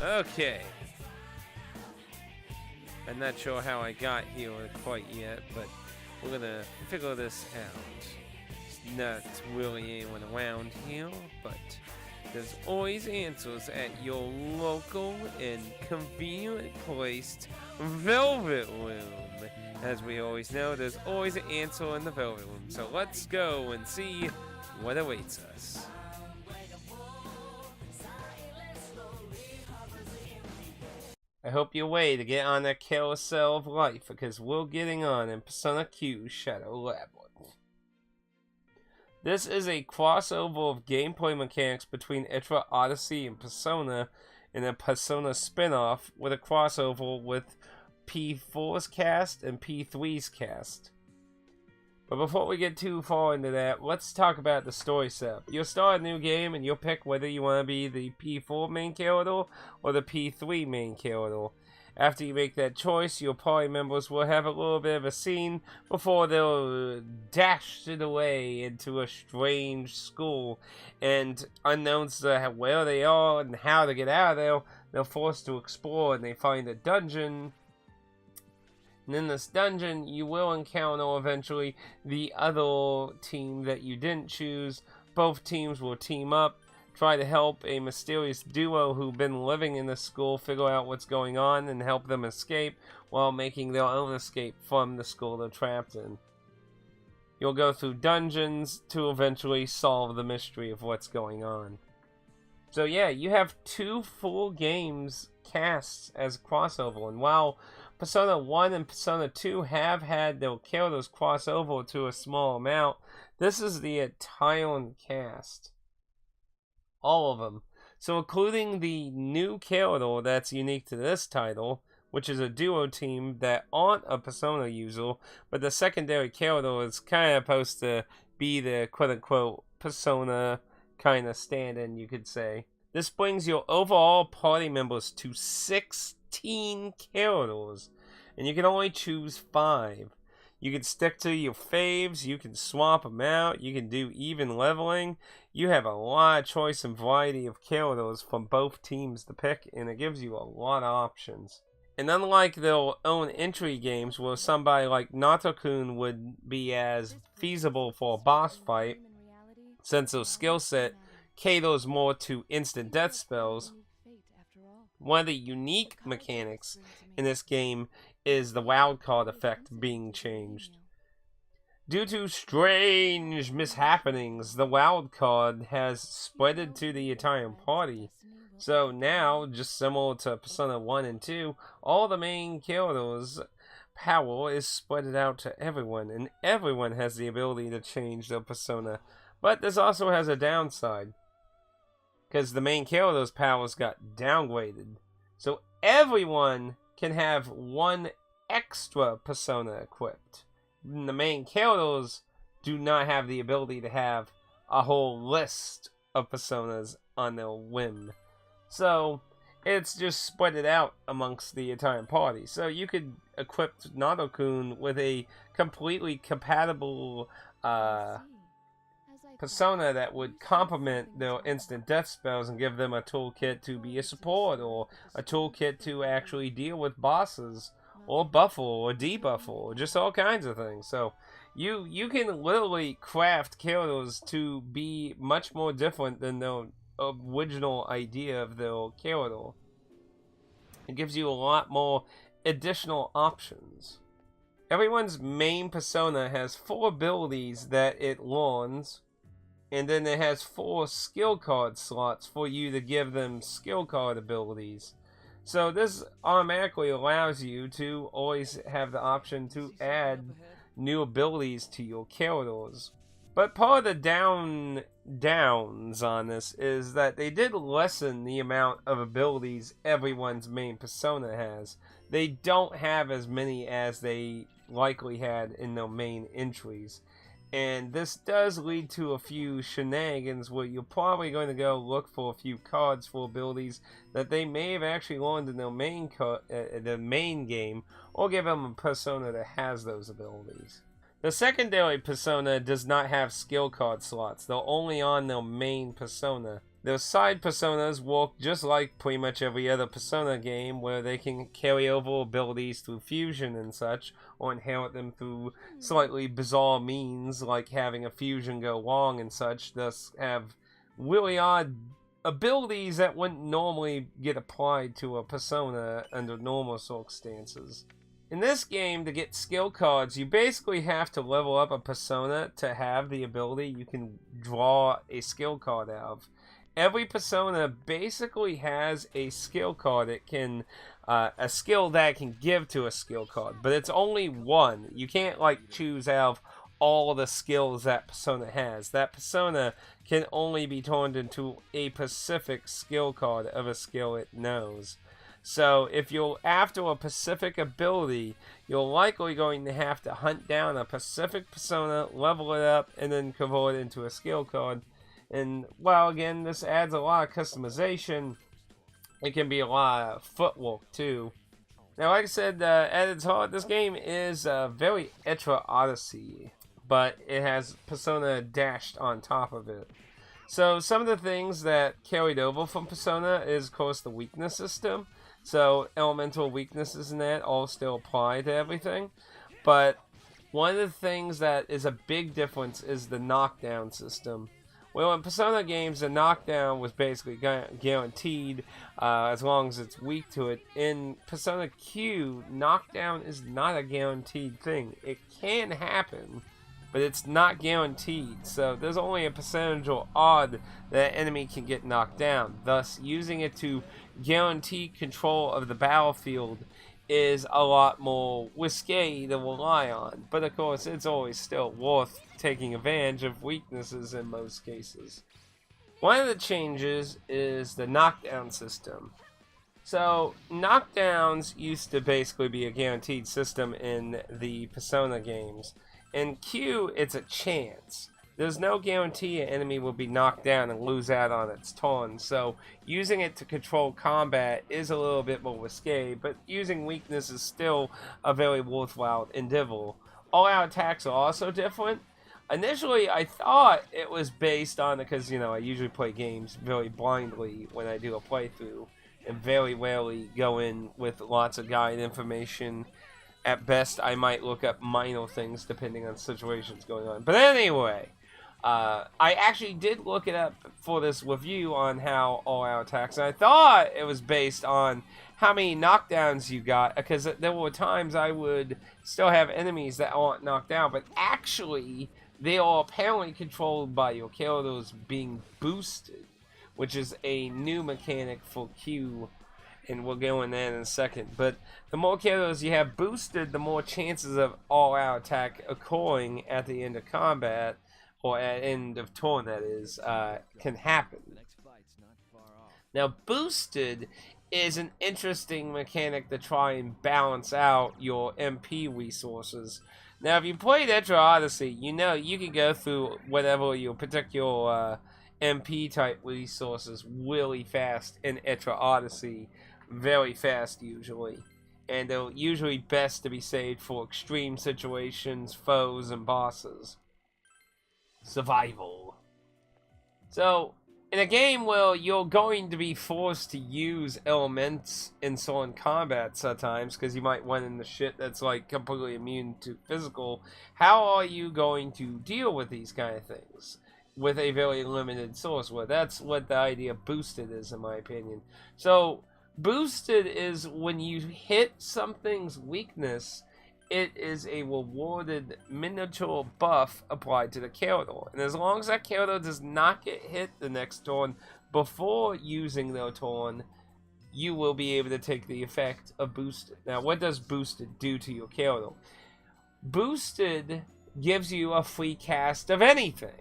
Okay. I'm not sure how I got here quite yet, but we're gonna figure this out. It's not really anyone around here, but there's always answers at your local and convenient placed Velvet Room. As we always know, there's always an answer in the Velvet Room. So let's go and see what awaits us. I hope you're ready to get on that carousel of life, because we're getting on in Persona Q Shadow Labyrinth. This is a crossover of gameplay mechanics between Itra Odyssey and Persona, and a Persona spin-off with a crossover with P4's cast and P3's cast. But before we get too far into that, let's talk about the story setup. You'll start a new game and you'll pick whether you want to be the P4 main character or the P3 main character. After you make that choice, your party members will have a little bit of a scene before they'll dash it away into a strange school. And unknowns to where they are and how to get out of there, they're forced to explore, and they find a dungeon. And in this dungeon, you will encounter eventually the other team that you didn't choose. Both teams will team up, try to help a mysterious duo who've been living in the school figure out what's going on and help them escape while making their own escape from the school they're trapped in. You'll go through dungeons to eventually solve the mystery of what's going on. So yeah, you have 2 full games cast as a crossover, and while Persona 1 and Persona 2 have had their characters cross over to a small amount, this is the entire cast. All of them. So including the new character that's unique to this title, which is a duo team that aren't a Persona user, but the secondary character is kind of supposed to be the quote-unquote Persona kind of stand-in, you could say. This brings your overall party members to 16 characters, and you can only choose 5. You can stick to your faves, you can swap them out, you can do even leveling. You have a lot of choice and variety of characters from both teams to pick, and it gives you a lot of options. And unlike their own entry games, where somebody like Natokun would be as feasible for a boss fight, since their skill set caters more to instant death spells, one of the unique mechanics in this game is the wildcard effect being changed. Due to strange mishappenings, the wildcard has spreaded to the entire party. So now, just similar to Persona 1 and 2, all the main characters' power is spread out to everyone, and everyone has the ability to change their persona. But this also has a downside, because the main character's powers got downgraded. So everyone can have 1 extra persona equipped. The main characters do not have the ability to have a whole list of personas on their whim. So it's just spread it out amongst the entire party. So you could equip Natokun with a completely compatible persona that would complement their instant death spells and give them a toolkit to be a support, or a toolkit to actually deal with bosses, or buffer, or debuffer, or just all kinds of things. So you can literally craft characters to be much more different than their original idea of their character. It gives you a lot more additional options. Everyone's main persona has 4 abilities that it learns, and then it has 4 skill card slots for you to give them skill card abilities. So this automatically allows you to always have the option to add new abilities to your characters. But part of the downs on this is that they did lessen the amount of abilities everyone's main persona has. They don't have as many as they likely had in their main entries. And this does lead to a few shenanigans where you're probably going to go look for a few cards for abilities that they may have actually learned in their main game, or give them a persona that has those abilities. The secondary persona does not have skill card slots. They're only on their main persona. Those side personas work just like pretty much every other Persona game, where they can carry over abilities through fusion and such, or inherit them through slightly bizarre means, like having a fusion go wrong and such, thus have really odd abilities that wouldn't normally get applied to a persona under normal circumstances. In this game, to get skill cards, you basically have to level up a persona to have the ability you can draw a skill card out of. Every persona basically has a skill card it can, a skill that it can give to a skill card, but it's only one. You can't like choose out of all the skills that persona has. That persona can only be turned into a specific skill card of a skill it knows. So if you're after a specific ability, you're likely going to have to hunt down a specific persona, level it up, and then convert it into a skill card. And, well, again, this adds a lot of customization. It can be a lot of footwork, too. Now, like I said, at its heart, this game is very Etra Odyssey, but it has Persona dashed on top of it. So, some of the things that carried over from Persona is, of course, the weakness system. So, elemental weaknesses in that all still apply to everything. But one of the things that is a big difference is the knockdown system. Well, in Persona games, the knockdown was basically guaranteed as long as it's weak to it. In Persona Q, knockdown is not a guaranteed thing. It can happen, but it's not guaranteed. So there's only a percentage or odd that an enemy can get knocked down. Thus, using it to guarantee control of the battlefield is a lot more risque to rely on. But of course, it's always still worth taking advantage of weaknesses in most cases. One of the changes is the knockdown system. So, knockdowns used to basically be a guaranteed system in the Persona games. In Q, it's a chance. There's no guarantee an enemy will be knocked down and lose out on its turn, so using it to control combat is a little bit more risque, but using weakness is still a very worthwhile endeavor. All-out attacks are also different. Initially, I thought it was based on, because, you know, I usually play games very blindly when I do a playthrough, and very rarely go in with lots of guide information. At best, I might look up minor things depending on situations going on. But anyway, I actually did look it up for this review on how all-out attacks, and I thought it was based on how many knockdowns you got, because there were times I would still have enemies that aren't knocked down, but actually, they are apparently controlled by your characters being boosted, which is a new mechanic for Q, and we'll go in that in a second. But the more characters you have boosted, the more chances of all-out attack occurring at the end of combat, or at end of turn, that is, can happen. Now, boosted is an interesting mechanic to try and balance out your MP resources. Now, if you played Etra Odyssey, you know you can go through whatever your particular MP type resources really fast in Etra Odyssey, very fast usually. And they're usually best to be saved for extreme situations, foes, and bosses. Survival. So, in a game where you're going to be forced to use elements in certain combat sometimes, because you might run into shit that's like completely immune to physical, how are you going to deal with these kind of things? With a very limited source. Well, that's what the idea of boosted is, in my opinion. So, boosted is when you hit something's weakness, it is a rewarded miniature buff applied to the character. And as long as that character does not get hit the next turn before using their turn, you will be able to take the effect of boosted. Now, what does boosted do to your character? Boosted gives you a free cast of anything,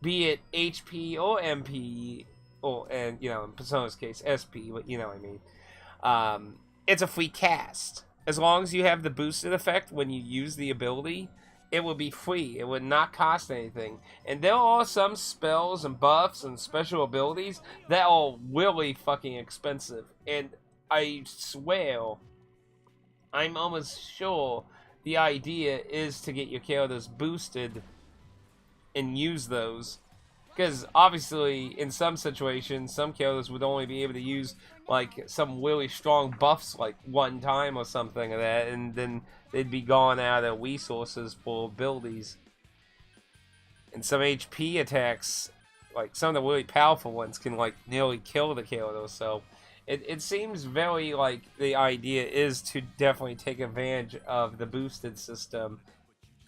be it HP or MP, or, and, you know, in Persona's case, SP, but you know what I mean. It's a free cast. As long as you have the boosted effect when you use the ability, it will be free. It would not cost anything. And there are some spells and buffs and special abilities that are really fucking expensive. And I swear, I'm almost sure the idea is to get your characters boosted and use those Because obviously, in some situations, some characters would only be able to use like some really strong buffs like one time or something like that, and then they'd be gone out of resources for abilities. And some HP attacks, like some of the really powerful ones, can like nearly kill the character. So it seems very like the idea is to definitely take advantage of the boosted system.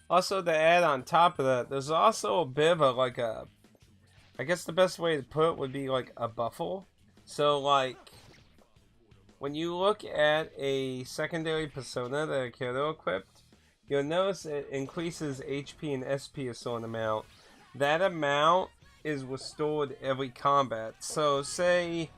Also, to add on top of that, there's also a bit of a I guess the best way to put it would be like a buffer. So like, when you look at a secondary persona that a character equipped, you'll notice it increases HP and SP a certain amount. That amount is restored every combat. So say,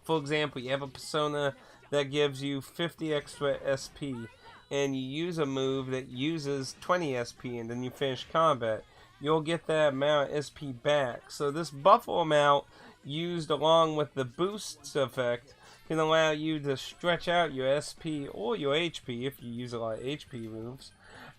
for example, you have a persona that gives you 50 extra SP, and you use a move that uses 20 SP, and then you finish combat. You'll get that amount of SP back. So this buffer amount used along with the boost effect can allow you to stretch out your SP or your HP, if you use a lot of HP moves,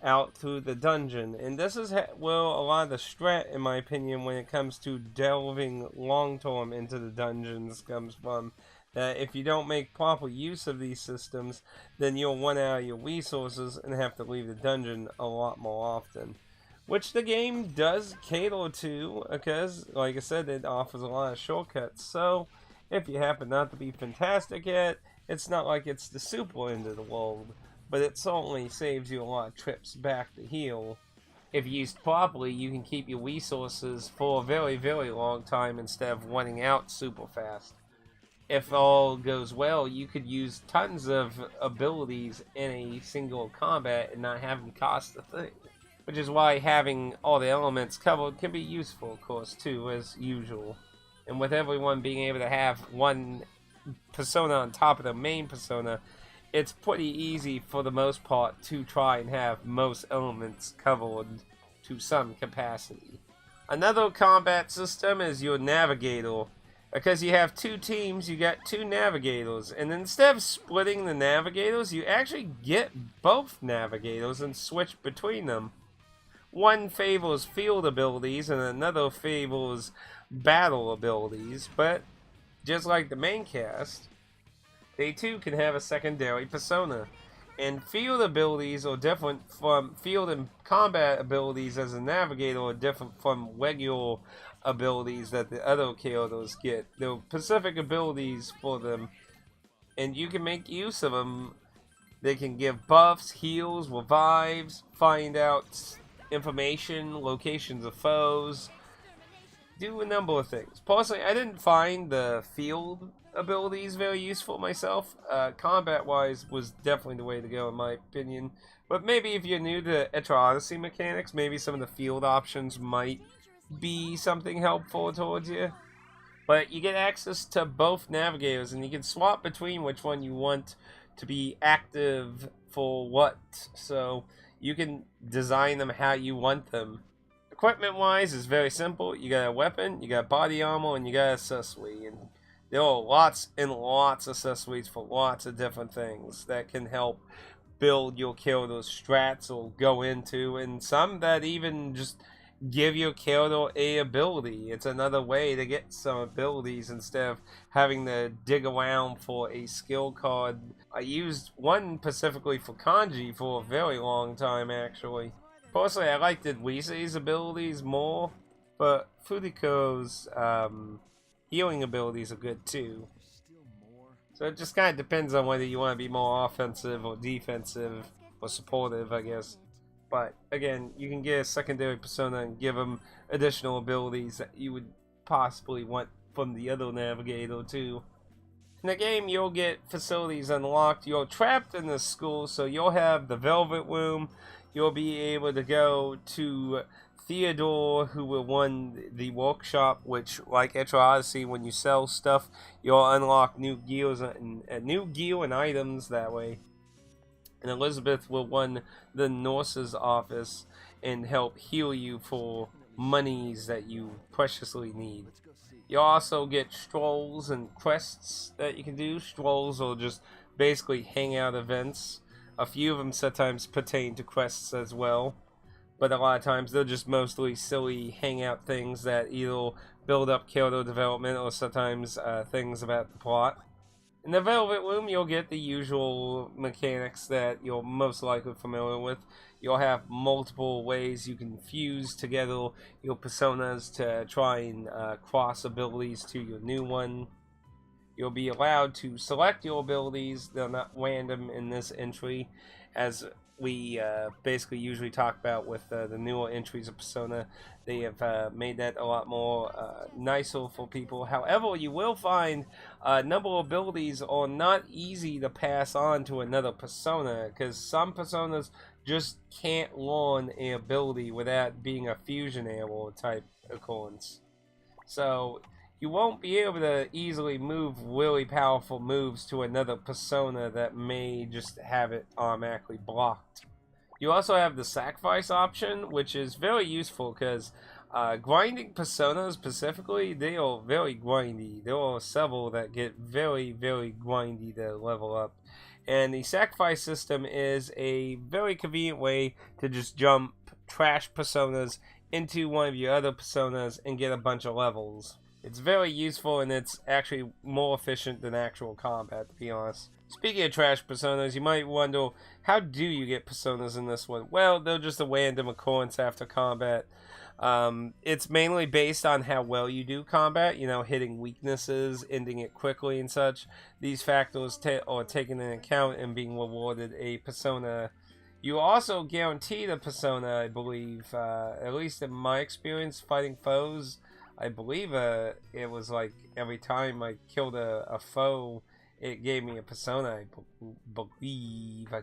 out through the dungeon. And this is where a lot of the strat, in my opinion, when it comes to delving long term into the dungeons comes from. That if you don't make proper use of these systems, then you'll run out of your resources and have to leave the dungeon a lot more often. Which the game does cater to, because, like I said, it offers a lot of shortcuts. So, if you happen not to be fantastic at it, it's not like it's the super end of the world. But it certainly saves you a lot of trips back to heal. If used properly, you can keep your resources for a very, very long time instead of running out super fast. If all goes well, you could use tons of abilities in a single combat and not have them cost a thing. Which is why having all the elements covered can be useful, of course, too, as usual. And with everyone being able to have one persona on top of the main persona, it's pretty easy for the most part to try and have most elements covered to some capacity. Another combat system is your navigator. Because you have two teams, you got two navigators. And instead of splitting the navigators, you actually get both navigators and switch between them. One favors field abilities and another favors battle abilities, but just like the main cast, they too can have a secondary persona. And field abilities are different from field and combat abilities as a navigator are different from regular abilities that the other characters get. There are specific abilities for them, and you can make use of them. They can give buffs, heals, revives, find out information, locations of foes, do a number of things. Personally, I didn't find the field abilities very useful myself. Combat-wise was definitely the way to go in my opinion. But maybe if you're new to Atticusmj mechanics, maybe some of the field options might be something helpful towards you. But you get access to both navigators, and you can swap between which one you want to be active for what. So you can design them how you want them. Equipment wise is very simple. You got a weapon, you got body armor, and you got accessory. And there are lots and lots of accessories for lots of different things that can help build your character's strats or go into, and some that even just give your character a ability. It's another way to get some abilities instead of having to dig around for a skill card. I used one specifically for kanji for a very long time, actually. Personally, I liked Weisei's abilities more, but Fudiko's healing abilities are good too. So it just kind of depends on whether you want to be more offensive or defensive or supportive, I guess. But again, you can get a secondary persona and give them additional abilities that you would possibly want from the other navigator too. In the game, you'll get facilities unlocked. You're trapped in the school, so you'll have the Velvet Room. You'll be able to go to Theodore, who will run the workshop, which, like Atticusmj, when you sell stuff, you'll unlock new gears and new gear and items that way. And Elizabeth will run the nurse's office and help heal you for monies that you preciously need. You'll also get strolls and quests that you can do. Strolls are just basically hangout events. A few of them sometimes pertain to quests as well. but a lot of times they're just mostly silly hangout things that either build up character development or sometimes things about the plot. In the Velvet Loom, you'll get the usual mechanics that you're most likely familiar with. You'll have multiple ways you can fuse together your personas to try and cross abilities to your new one. You'll be allowed to select your abilities. They're not random in this entry, as we basically usually talk about with the newer entries of Persona. They have made that a lot more nicer for people. However, you will find a number of abilities are not easy to pass on to another Persona, because some Personas just can't learn an ability without being a fusion error type occurrence. So you won't be able to easily move really powerful moves to another Persona that may just have it automatically blocked. You also have the sacrifice option, which is very useful because grinding Personas specifically, they are very grindy. There are several that get very, very grindy to level up. And the sacrifice system is a very convenient way to just jump trash Personas into one of your other Personas and get a bunch of levels. It's very useful, and it's actually more efficient than actual combat, to be honest. Speaking of trash Personas, you might wonder, how do you get Personas in this one? Well, they're just a random occurrence after combat. It's mainly based on how well you do combat, you know, hitting weaknesses, ending it quickly and such. These factors are taken into account in being rewarded a Persona. You also guarantee the Persona, I believe, at least in my experience fighting foes. I believe it was like every time I killed a foe, it gave me a Persona. I believe I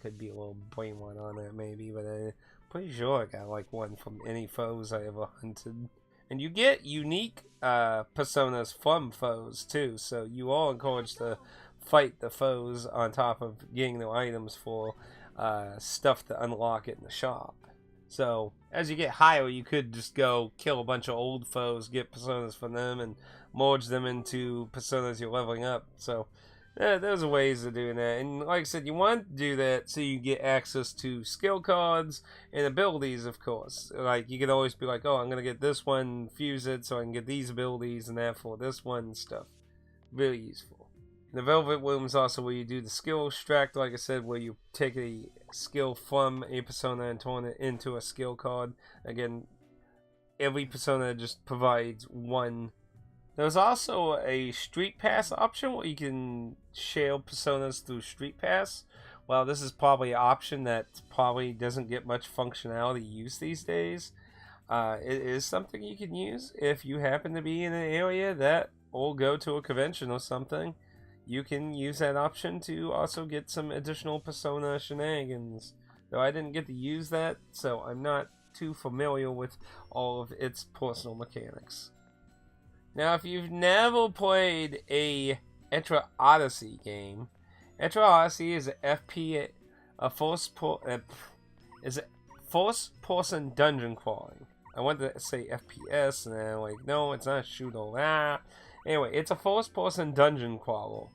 could be a little brain one on that maybe, but I'm pretty sure I got like one from any foes I ever hunted. And you get unique Personas from foes too, so you are encouraged to fight the foes on top of getting their items for stuff to unlock it in the shop. So, as you get higher, you could just go kill a bunch of old foes, get Personas from them, and merge them into Personas you're leveling up. So, there's ways of doing that. And like I said, you want to do that so you get access to skill cards and abilities, of course. Like, you can always be like, oh, I'm going to get this one, fuse it, so I can get these abilities and that for this one and stuff. Really useful. The Velvet Loom is also where you do the skill extract, like I said, where you take a skill from a Persona and turn it into a skill card. Again, every Persona just provides one. There's also a Street Pass option where you can share Personas through Street Pass. Well, this is probably an option that probably doesn't get much functionality use these days. It is something you can use if you happen to be in an area that, or go to a convention or something. You can use that option to also get some additional Persona shenanigans. Though I didn't get to use that, so I'm not too familiar with all of its personal mechanics. Now, if you've never played a Etra Odyssey game, Etra Odyssey is a first-person dungeon crawling. I wanted to say FPS, and I'm like, no, it's not a shooter. Anyway, it's a first-person dungeon crawler.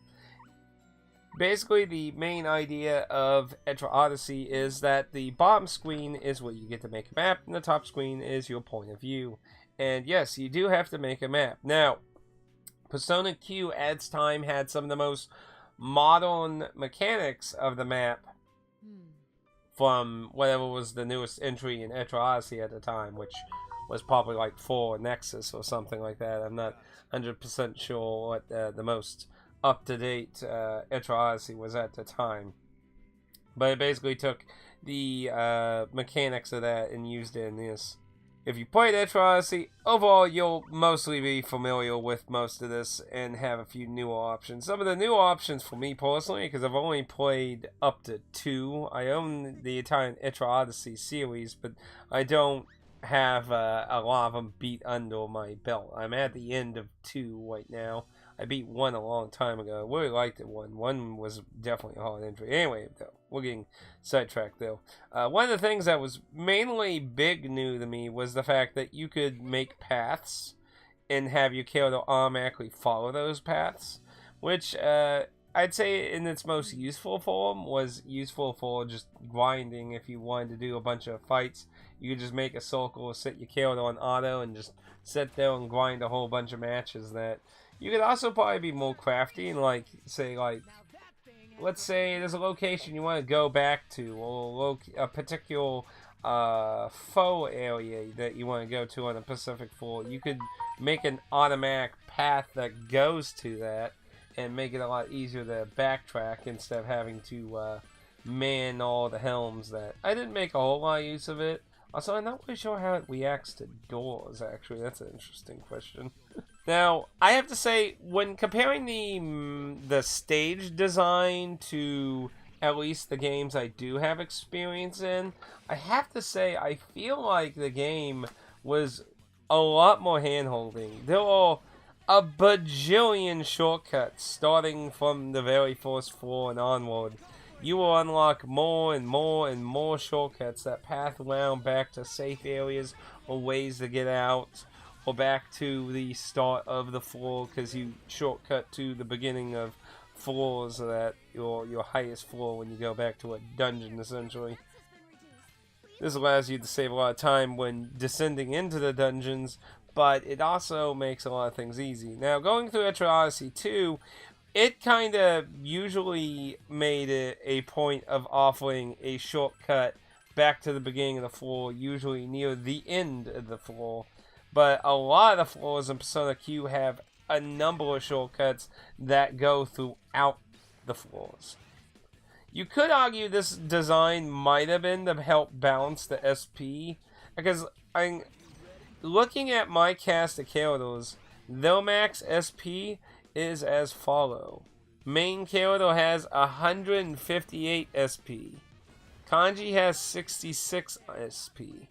Basically, the main idea of Etra Odyssey is that the bottom screen is where you get to make a map, and the top screen is your point of view. And yes, you do have to make a map. Now, Persona Q at its time had some of the most modern mechanics of the map from whatever was the newest entry in Etra Odyssey at the time, which was probably like 4 Nexus or something like that. I'm not 100% sure what the most up-to-date Etra Odyssey was at the time. But it basically took the mechanics of that and used it in this. If you played Etra Odyssey, overall you'll mostly be familiar with most of this and have a few newer options. Some of the newer options for me personally, because I've only played up to 2. I own the entire Etra Odyssey series, but I don't have a lot of them beat under my belt. I'm at the end of 2 right now. I beat 1 a long time ago. I really liked it. 1 was definitely a hard entry. Anyway, though, we're getting sidetracked, though. One of the things that was mainly big new to me was the fact that you could make paths and have your character automatically follow those paths, which I I'd say in its most useful form was useful for just grinding. If you wanted to do a bunch of fights, you could just make a circle, set your character on auto, and just sit there and grind a whole bunch of matches. That you could also probably be more crafty and like say like, let's say there's a location you want to go back to, or a particular foe area that you want to go to on the Pacific Floor. You could make an automatic path that goes to that and make it a lot easier to backtrack instead of having to man all the helms. That I didn't make a whole lot of use of it. Also, I'm not really sure how it reacts to doors, actually. That's an interesting question. Now, I have to say, when comparing the stage design to at least the games I do have experience in, I have to say I feel like the game was a lot more hand-holding. There are a bajillion shortcuts starting from the very first floor and onward. You will unlock more and more and more shortcuts that path around back to safe areas or ways to get out, or back to the start of the floor because you shortcut to the beginning of floors, that your highest floor when you go back to a dungeon, essentially. This allows you to save a lot of time when descending into the dungeons, but it also makes a lot of things easy. Now, going through Etra Odyssey 2, it kind of usually made it a point of offering a shortcut back to the beginning of the floor, usually near the end of the floor. But a lot of the floors in Persona Q have a number of shortcuts that go throughout the floors. You could argue this design might have been to help balance the SP, because I'm looking at my cast of characters. Their max SP is as follow. Main character has 158 SP. Kanji has 66 SP.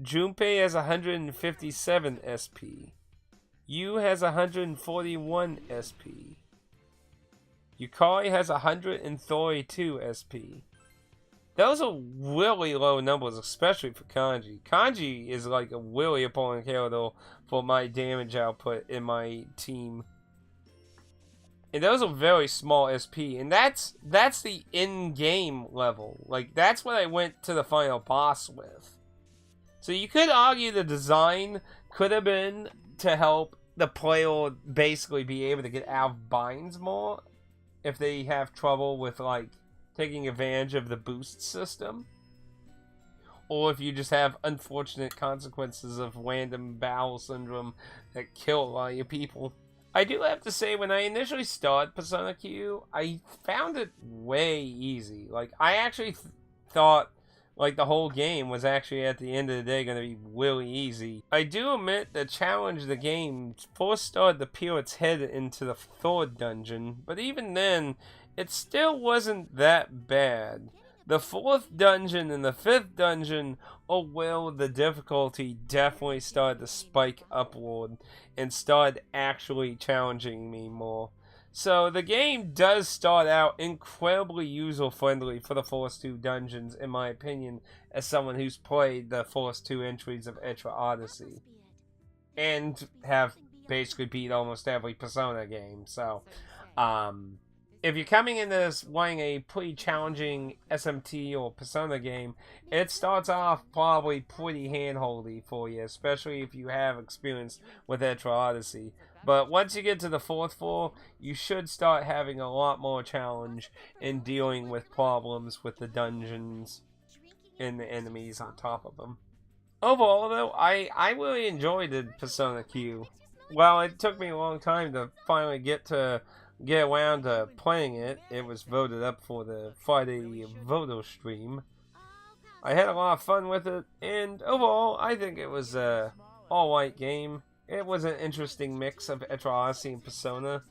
Junpei has 157 SP. Yu has 141 SP. Yukari has 132 SP. Those are really low numbers, especially for Kanji. Kanji is like a really appalling character for my damage output in my team. And those are very small SP, and that's the in-game level. Like, that's what I went to the final boss with. So you could argue the design could have been to help the player basically be able to get out of binds more if they have trouble with, like, taking advantage of the boost system. Or if you just have unfortunate consequences of random bowel syndrome that kill a lot of your people. I do have to say, when I initially started Persona Q, I found it way easy. Like, I actually thought, like, the whole game was actually, at the end of the day, going to be really easy. I do admit the challenge of the game first started to peel its head into the third dungeon, but even then, it still wasn't that bad. The fourth dungeon and the fifth dungeon are where the difficulty definitely started to spike upward and started actually challenging me more. So the game does start out incredibly user-friendly for the first two dungeons, in my opinion, as someone who's played the first two entries of Etra Odyssey. And have basically beat almost every Persona game. So, if you're coming into this wanting a pretty challenging SMT or Persona game, it starts off probably pretty handholdy for you, especially if you have experience with Etra Odyssey. But once you get to the fourth floor, you should start having a lot more challenge in dealing with problems with the dungeons and the enemies on top of them. Overall, though, I really enjoyed the Persona Q. While it took me a long time to finally get around to playing it, it was voted up for the Friday voter stream. I had a lot of fun with it, and overall, I think it was a alright game. It was an interesting mix of Etra Odyssey and Persona.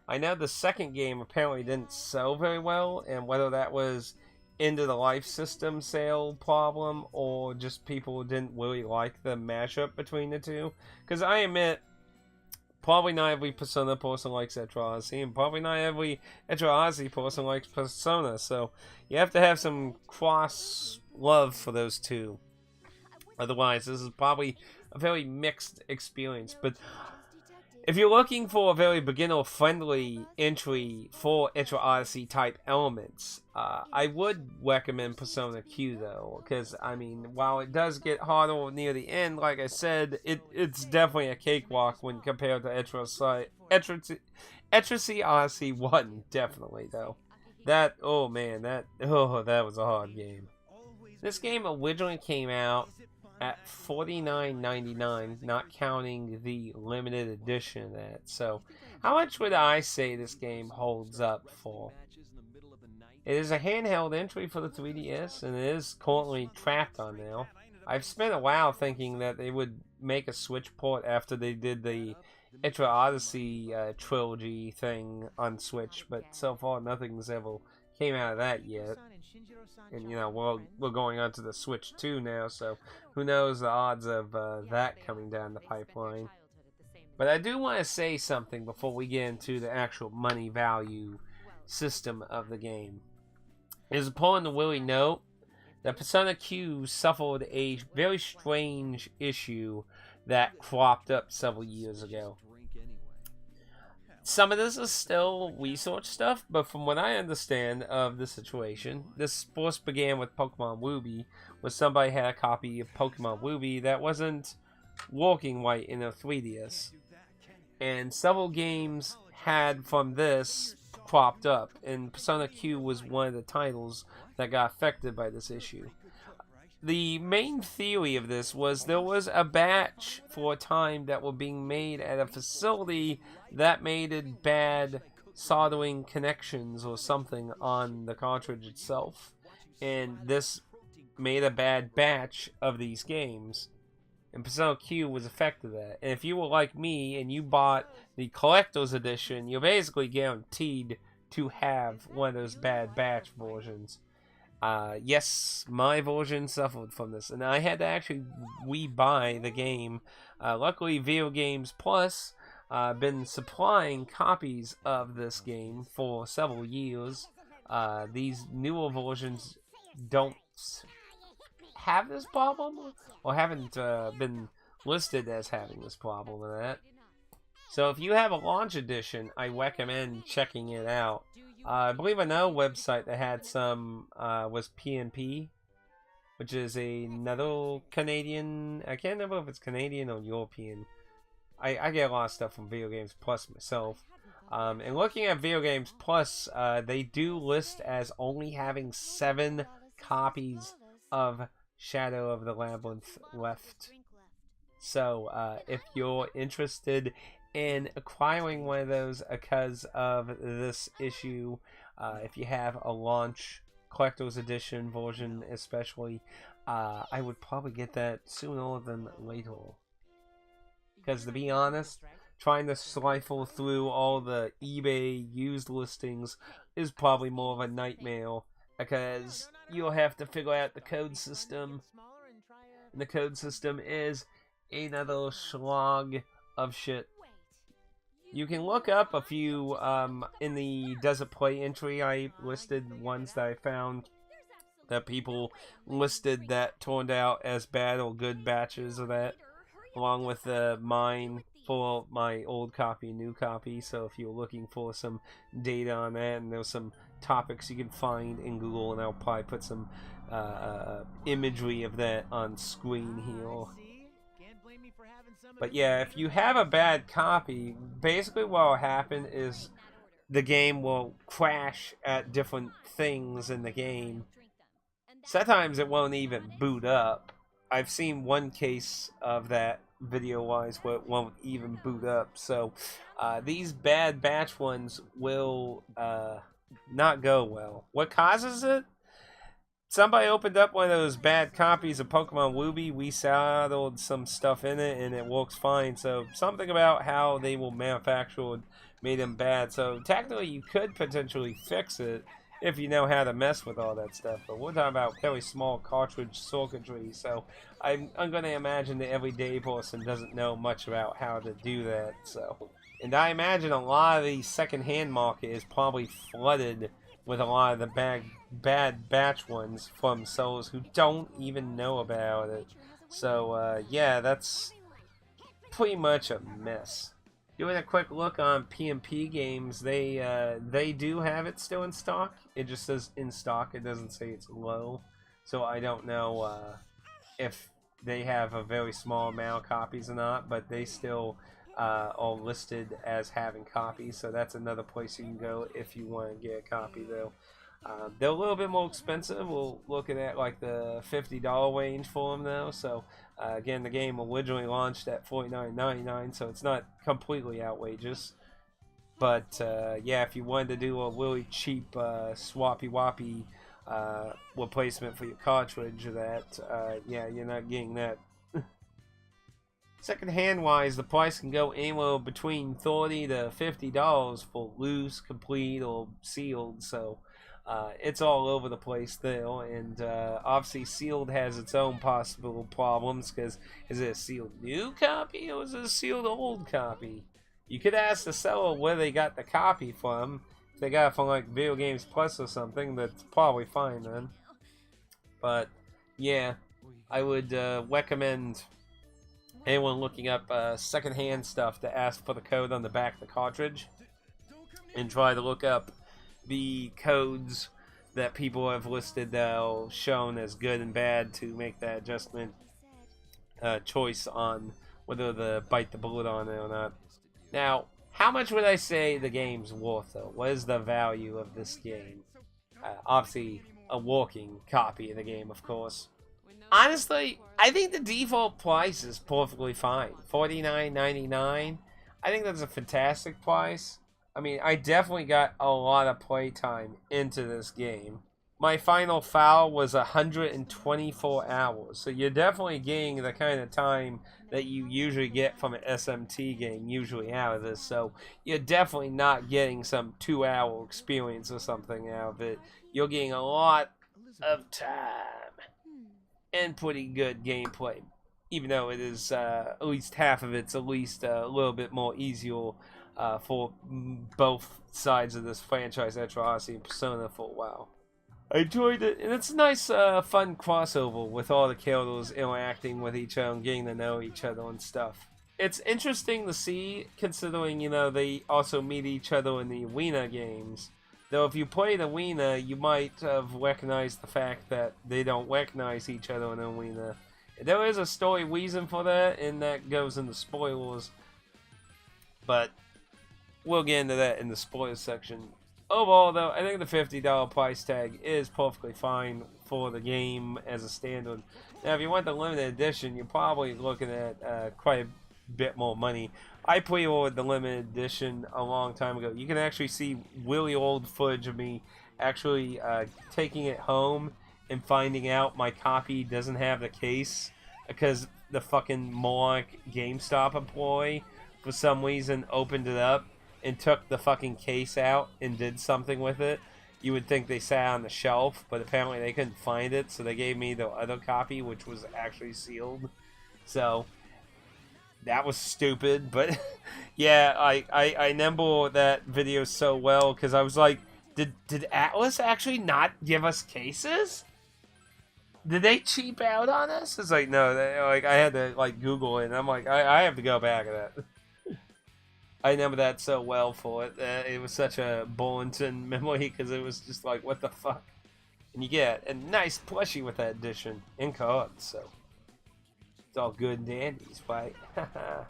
I know the second game apparently didn't sell very well, and whether that was End of the Life system sale problem, or just people didn't really like the mashup between the two. Because I admit, probably not every Persona person likes Etra Odyssey, and probably not every Etra Odyssey person likes Persona, so you have to have some cross love for those two. Otherwise, this is probably a very mixed experience. But If you're looking for a very beginner-friendly entry for Etro Odyssey type elements, I would recommend Persona Q though, because I mean, while it does get harder near the end, like I said, it's definitely a cakewalk when compared to Etrocy Odyssey 1, definitely though. That that was a hard game. This game originally came out at $49.99, not counting the limited edition of that. So, how much would I say this game holds up for? It is a handheld entry for the 3DS, and it is currently trapped on now. I've spent a while thinking that they would make a Switch port after they did the Etro Odyssey trilogy thing on Switch, but so far nothing's ever came out of that yet. And you know, we're going on to the Switch 2 now, so who knows the odds of that coming down the pipeline. But I do want to say something before we get into the actual money value system of the game. It is important to really note that Persona Q suffered a very strange issue that cropped up several years ago. Some of this is still research stuff, but from what I understand of the situation, this first began with Pokemon Ruby, where somebody had a copy of Pokemon Ruby that wasn't working right in their 3DS. And several games had from this cropped up, and Persona Q was one of the titles that got affected by this issue. The main theory of this was there was a batch for a time that were being made at a facility that made it bad soldering connections or something on the cartridge itself. And this made a bad batch of these games. And Persona Q was affected that. And if you were like me and you bought the collector's edition, you're basically guaranteed to have one of those bad batch versions. Yes, my version suffered from this, and I had to actually rebuy the game. Luckily, Video Games Plus been supplying copies of this game for several years. These newer versions don't have this problem, or haven't been listed as having this problem with that. So if you have a launch edition, I recommend checking it out. I believe another website that had some was PNP, which is another Canadian. I can't remember if it's Canadian or European. I get a lot of stuff from Video Games Plus myself. And looking at Video Games Plus, they do list as only having 7 copies of Shadow of the Labyrinth left. So if you're interested in acquiring one of those because of this issue, if you have a launch collector's edition version especially, I would probably get that sooner than later. Because to be honest, trying to rifle through all the eBay used listings is probably more of a nightmare, because you'll have to figure out the code system, and the code system is another slog of shit. You can look up a few in the Does It Play entry. I listed ones that I found that people listed that turned out as bad or good batches of that, along with mine for my old copy, new copy. So if you're looking for some data on that, and there's some topics you can find in Google, and I'll probably put some imagery of that on screen here. But yeah, if you have a bad copy, basically what will happen is the game will crash at different things in the game. Sometimes it won't even boot up. I've seen one case of that video-wise where it won't even boot up. So these bad batch ones will not go well. What causes it? Somebody opened up one of those bad copies of Pokemon Ruby, resoldered some stuff in it, and it works fine. So something about how they were manufactured made them bad. So technically you could potentially fix it if you know how to mess with all that stuff. But we're talking about very small cartridge circuitry, so I'm going to imagine the everyday person doesn't know much about how to do that. So, and I imagine a lot of the second-hand market is probably flooded with a lot of the bad batch ones from sellers who don't even know about it. So yeah, that's pretty much a mess. doing a quick look on P&P games, they do have it still in stock. It just says in stock. It doesn't say it's low. So I don't know if they have a very small amount of copies or not, but they still are listed as having copies. So that's another place you can go if you want to get a copy, though. They're a little bit more expensive. We're looking at like the $50 range for them though. So again, the game originally launched at $49.99, so it's not completely outrageous. But yeah, if you wanted to do a really cheap swappy woppy replacement for your cartridge, that yeah, you're not getting that. Second-hand wise, the price can go anywhere between $30 to $50 for loose, complete, or sealed. So it's all over the place there, and obviously sealed has its own possible problems, because is it a sealed new copy or is it a sealed old copy? You could ask the seller where they got the copy from. If they got it from like Video Games Plus or something, that's probably fine then. But yeah, I would recommend anyone looking up second-hand stuff to ask for the code on the back of the cartridge, and try to look up the codes that people have listed that are shown as good and bad to make that adjustment choice on whether to bite the bullet on it or not. Now, how much would I say the game's worth, though? What is the value of this game? Obviously, a working copy of the game, of course. Honestly, I think the default price is perfectly fine. $49.99. I think that's a fantastic price. I mean, I definitely got a lot of playtime into this game. My final file was 124 hours, so you're definitely getting the kind of time that you usually get from an SMT game usually out of this, so you're definitely not getting some 2-hour experience or something out of it. You're getting a lot of time and pretty good gameplay, even though it is at least half of it's at least a little bit more easier for both sides of this franchise, Metro Odyssey and Persona, for a while. I enjoyed it, and it's a nice, fun crossover with all the characters interacting with each other and getting to know each other and stuff. It's interesting to see, considering, you know, they also meet each other in the arena games. Though if you played arena, you might have recognized the fact that they don't recognize each other in arena. There is a story reason for that, and that goes into spoilers. But we'll get into that in the spoilers section. Overall, though, I think the $50 price tag is perfectly fine for the game as a standard. Now, if you want the limited edition, you're probably looking at quite a bit more money. I pre-ordered the limited edition a long time ago. You can actually see really old footage of me actually taking it home and finding out my copy doesn't have the case because the fucking moronic GameStop employee for some reason opened it up and took the fucking case out and did something with it. You would think they sat on the shelf, but apparently they couldn't find it, so they gave me the other copy, which was actually sealed. So that was stupid, but yeah, I remember that video so well because I was like, did Atlas actually not give us cases? Did they cheap out on us? It's like, no, like I had to like Google it, and I'm like, I have to go back to that. I remember that so well for it. It was such a Bulletin memory because it was just like, what the fuck? And you get a nice plushie with that edition in cards, so it's all good and dandies, right? But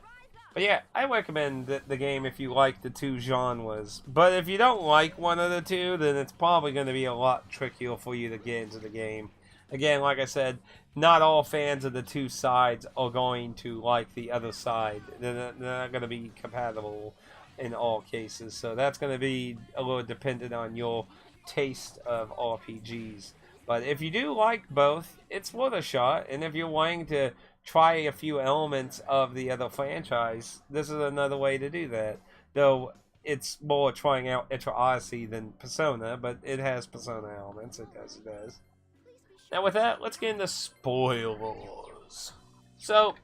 yeah, I recommend the game if you like the two genres. But if you don't like one of the two, then it's probably going to be a lot trickier for you to get into the game. Again, like I said, not all fans of the two sides are going to like the other side. They're not going to be compatible in all cases. So that's going to be a little dependent on your taste of RPGs. But if you do like both, it's worth a shot. And if you're wanting to try a few elements of the other franchise, this is another way to do that. Though it's more trying out Metro Odyssey than Persona, but it has Persona elements. It does. Now with that, let's get into spoilers. So,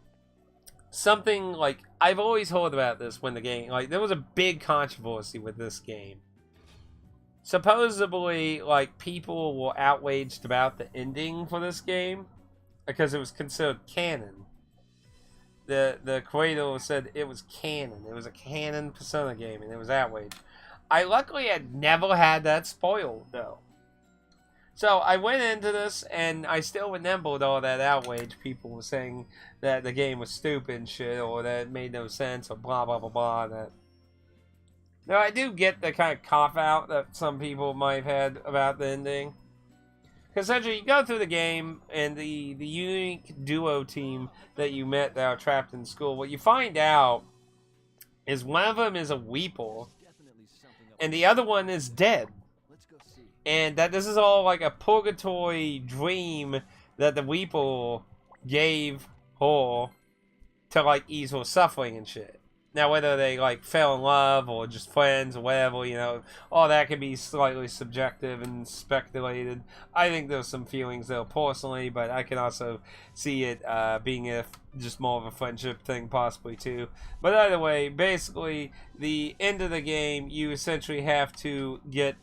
something like, I've always heard about this when the game, like, there was a big controversy with this game. Supposedly, like, people were outraged about the ending for this game because it was considered canon. the creator said it was canon. It was a canon Persona game, and it was outraged. I luckily had never had that spoiled, though. So I went into this, and I still remembered all that outrage. People were saying that the game was stupid and shit, or that it made no sense, or blah, blah, blah, blah. That... Now, I do get the kind of cop-out that some people might have had about the ending. Because essentially, you go through the game, and the unique duo team that you met that are trapped in school, what you find out is one of them is a Weeple, and the other one is dead. And that this is all like a purgatory dream that the Weeple gave her to like ease her suffering and shit. Now, whether they like fell in love or just friends or whatever, you know, all that can be slightly subjective and speculated. I think there's some feelings there personally, but I can also see it being just more of a friendship thing possibly too. But either way, basically, the end of the game, you essentially have to get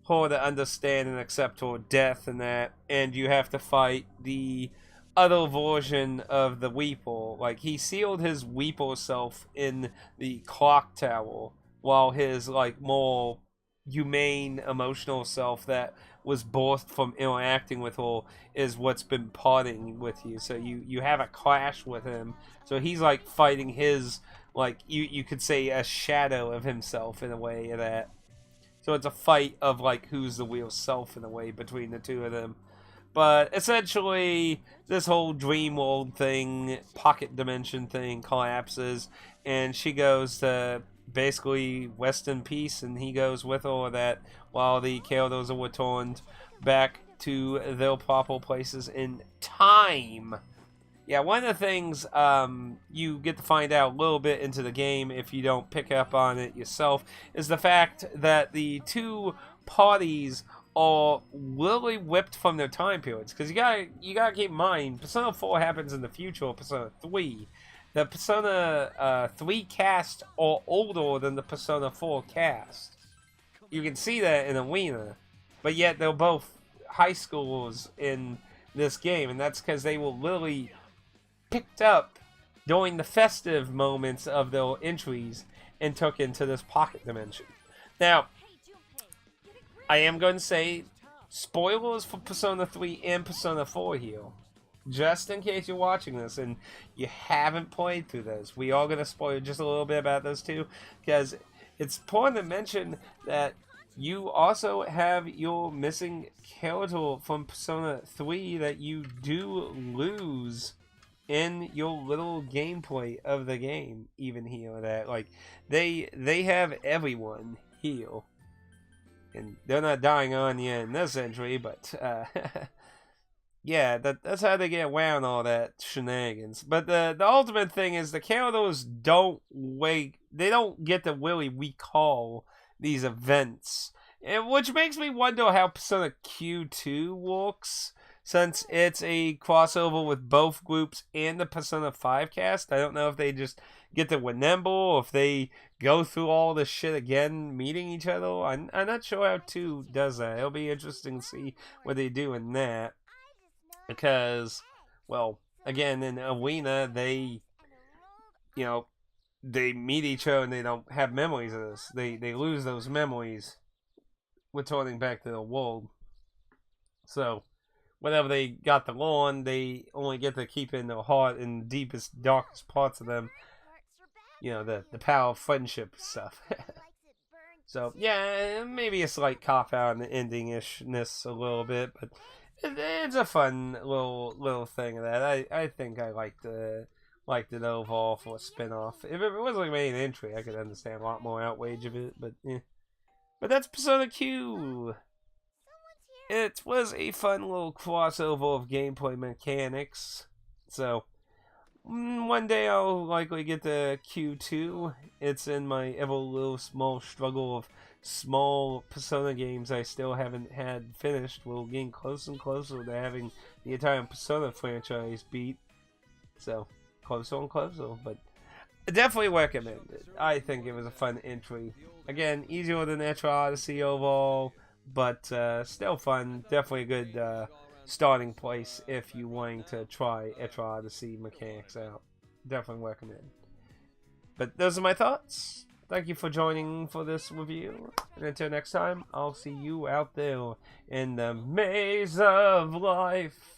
her to understand and accept her death and that, and you have to fight the other version of the Weeple. Like, he sealed his Weeple self in the clock tower, while his, like, more humane, emotional self that was birthed from interacting with her is what's been parting with you. So you have a clash with him. So he's, like, fighting his, like, you could say a shadow of himself in a way of that. So it's a fight of, like, who's the real self in a way between the two of them. But essentially, this whole dream world thing, pocket dimension thing collapses, and she goes to basically rest in peace, and he goes with her that while the characters are returned back to their proper places in time. Yeah, one of the things you get to find out a little bit into the game if you don't pick up on it yourself is the fact that the two parties are really whipped from their time periods. Because you gotta keep in mind, Persona 4 happens in the future of Persona 3. The Persona 3 cast are older than the Persona 4 cast. You can see that in Arena, but yet they're both high schoolers in this game, and that's because they were literally picked up during the festive moments of their entries and took into this pocket dimension. Now, I am going to say spoilers for Persona 3 and Persona 4 here. Just in case you're watching this and you haven't played through those. We are going to spoil just a little bit about those two, because it's important to mention that you also have your missing character from Persona 3 that you do lose in your little gameplay of the game, even here. That, like, they have everyone here. And they're not dying on you in this entry, but yeah, that's how they get around all that shenanigans. But the ultimate thing is the characters don't get to really recall these events, which makes me wonder how Persona Q2 works, since it's a crossover with both groups and the Persona 5 cast. I don't know if they just get to remember, or if they go through all this shit again, meeting each other. I'm not sure how 2 does that. It'll be interesting to see what they do in that. Because, well, again, in Arena, they meet each other and they don't have memories of this. They lose those memories returning back to the world. So, whatever they got to learn, they only get to keep in their heart and deepest, darkest parts of them. You know, the power of friendship stuff. So, yeah, maybe a slight cop-out in the ending-ishness a little bit, but it's a fun little thing of that. I think I liked it overall for a spin-off. If it was like main entry, I could understand a lot more outrage of it, but yeah. But that's Persona Q. It was a fun little crossover of gameplay mechanics. So, one day I'll likely get the Q2. It's in my ever little small struggle of small Persona games I still haven't had finished. We're getting closer and closer to having the entire Persona franchise beat. So, closer and closer. But I definitely recommend it. I think it was a fun entry. Again, easier than Etra Odyssey overall, but still fun. Definitely a good starting place if you're wanting to try Etra Odyssey mechanics out. Definitely recommend. But those are my thoughts. Thank you for joining for this review. And until next time, I'll see you out there in the maze of life.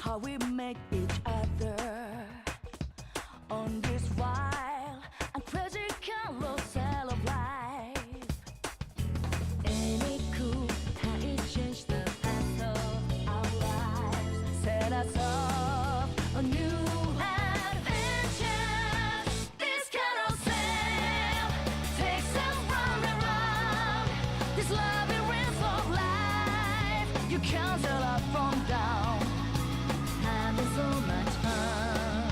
How we make each other on this wild and crazy carousel of life. Any cool how it changed the path of our lives, set us off a new adventure. This carousel takes us round and round this labyrinth of life. You can't tell up from down. So much fun.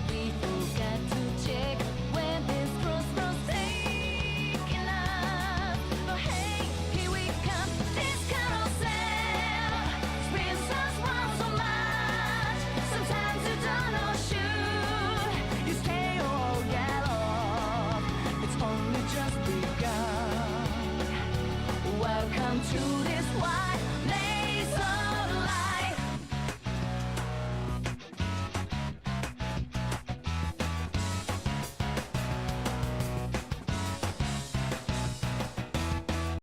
We forgot to check when this crossroads taking us. But hey, here we come. This carousel spins us round so much. Sometimes you don't know should you stay or get off. It's only just begun. Welcome to this wild.